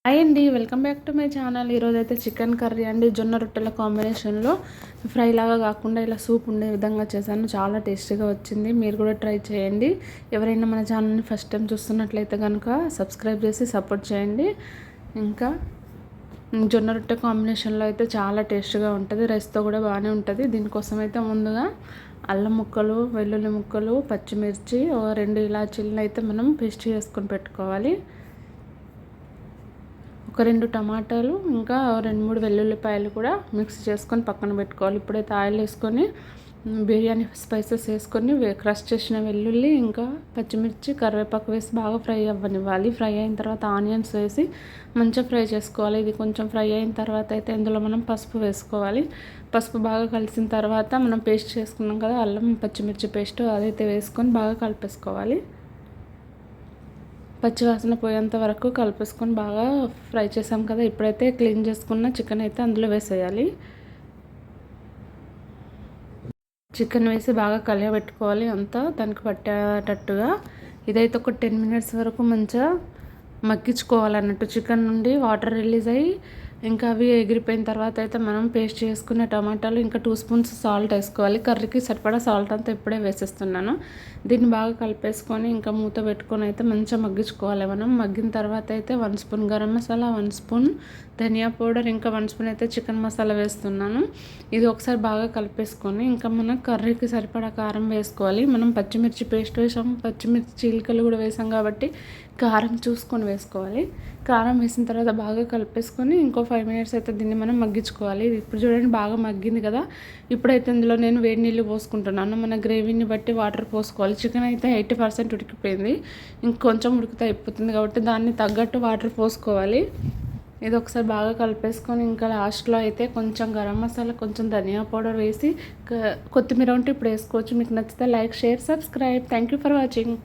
Hi అండి, welcome back to my channel. ఈరోజైతే chicken curry అండి, జొన్న రొట్టెల కాంబినేషన్లో ఫ్రై లాగా కాకుండా ఇలా సూప్ ఉండే విధంగా చేశాను. చాలా టేస్టీగా వచ్చింది. మీరు కూడా ట్రై చేయండి. ఎవరైనా మన ఛానల్ని ఫస్ట్ టైం చూస్తున్నట్లయితే కనుక సబ్స్క్రైబ్ చేసి సపోర్ట్ చేయండి. ఇంకా జొన్న రొట్టె కాంబినేషన్లో అయితే చాలా టేస్ట్గా ఉంటుంది. రైస్తో కూడా బాగానే ఉంటుంది. దీనికోసం అయితే ముందుగా అల్లం ముక్కలు, వెల్లుల్లి ముక్కలు, పచ్చిమిర్చి, 2 ఇలాచీలను అయితే మనం పేస్ట్ చేసుకొని పెట్టుకోవాలి. ఒక 2 టమాటాలు, ఇంకా 2-3 వెల్లుల్లిపాయలు కూడా మిక్స్ చేసుకొని పక్కన పెట్టుకోవాలి. ఇప్పుడైతే ఆయిల్ వేసుకొని బిర్యానీ స్పైసెస్ వేసుకొని క్రష్ చేసిన వెల్లుల్లి, ఇంకా పచ్చిమిర్చి, కరివేపాకు వేసి బాగా ఫ్రై అవ్వనివ్వాలి. ఫ్రై అయిన తర్వాత ఆనియన్స్ వేసి మంచిగా ఫ్రై చేసుకోవాలి. ఇది కొంచెం ఫ్రై అయిన తర్వాత అయితే ఇందులో మనం పసుపు వేసుకోవాలి. పసుపు బాగా కలిసిన తర్వాత మనం పేస్ట్ చేసుకున్నాం కదా అల్లం పచ్చిమిర్చి పేస్ట్, అదైతే వేసుకొని బాగా కలిపేసుకోవాలి. పచ్చివాసన పోయేంత వరకు కలిపేసుకొని బాగా ఫ్రై చేసాం కదా. ఇప్పుడైతే క్లీన్ చేసుకున్న చికెన్ అయితే అందులో వేసేయాలి. చికెన్ వేసి బాగా కలియబెట్టుకోవాలి, అంతా దానికి పట్టేటట్టుగా. ఇదైతే ఒక 10 మినిట్స్ వరకు మంచిగా మగ్గించుకోవాలన్నట్టు. చికెన్ నుండి వాటర్ రిలీజ్ అయ్యి ఇంకా అవి ఎగిరిపోయిన తర్వాత అయితే మనం పేస్ట్ చేసుకున్న టమాటాలు, ఇంకా 2 స్పూన్స్ సాల్ట్ వేసుకోవాలి. కర్రీకి సరిపడా సాల్ట్ అంతా ఇప్పుడే వేసేస్తున్నాను. దీన్ని బాగా కలిపేసుకొని ఇంకా మూత పెట్టుకొని అయితే మంచిగా మగ్గించుకోవాలి. మనం మగ్గిన తర్వాత అయితే 1 స్పూన్ గరం మసాలా, 1 స్పూన్ ధనియా పౌడర్, ఇంకా 1 స్పూన్ అయితే చికెన్ మసాలా వేస్తున్నాను. ఇది ఒకసారి బాగా కలిపేసుకొని ఇంకా మనం కర్రీకి సరిపడా కారం వేసుకోవాలి. మనం పచ్చిమిర్చి పేస్ట్ వేసాం, పచ్చిమిర్చి చీలికలు కూడా వేసాం కాబట్టి కారం చూసుకొని వేసుకోవాలి. కారం వేసిన తర్వాత బాగా కలిపేసుకొని ఇంకో 5 మినిట్స్ అయితే దీన్ని మనం మగ్గించుకోవాలి. ఇప్పుడు చూడండి బాగా మగ్గింది కదా. ఇప్పుడైతే ఇందులో నేను వేడి నీళ్ళు పోసుకుంటున్నాను. మన గ్రేవీని బట్టి వాటర్ పోసుకోవాలి. చికెన్ అయితే 80% ఉడికిపోయింది, ఇంకొంచెం ఉడికితే అయిపోతుంది కాబట్టి దాన్ని తగ్గట్టు వాటర్ పోసుకోవాలి. ఇది ఒకసారి బాగా కలిపేసుకొని ఇంకా లాస్ట్లో అయితే కొంచెం గరం మసాలా, కొంచెం ధనియా పౌడర్ వేసి కొత్తిమీర ఉంటే ఇప్పుడు వేసుకోవచ్చు. మీకు నచ్చితే like, share, subscribe. Thank you for watching.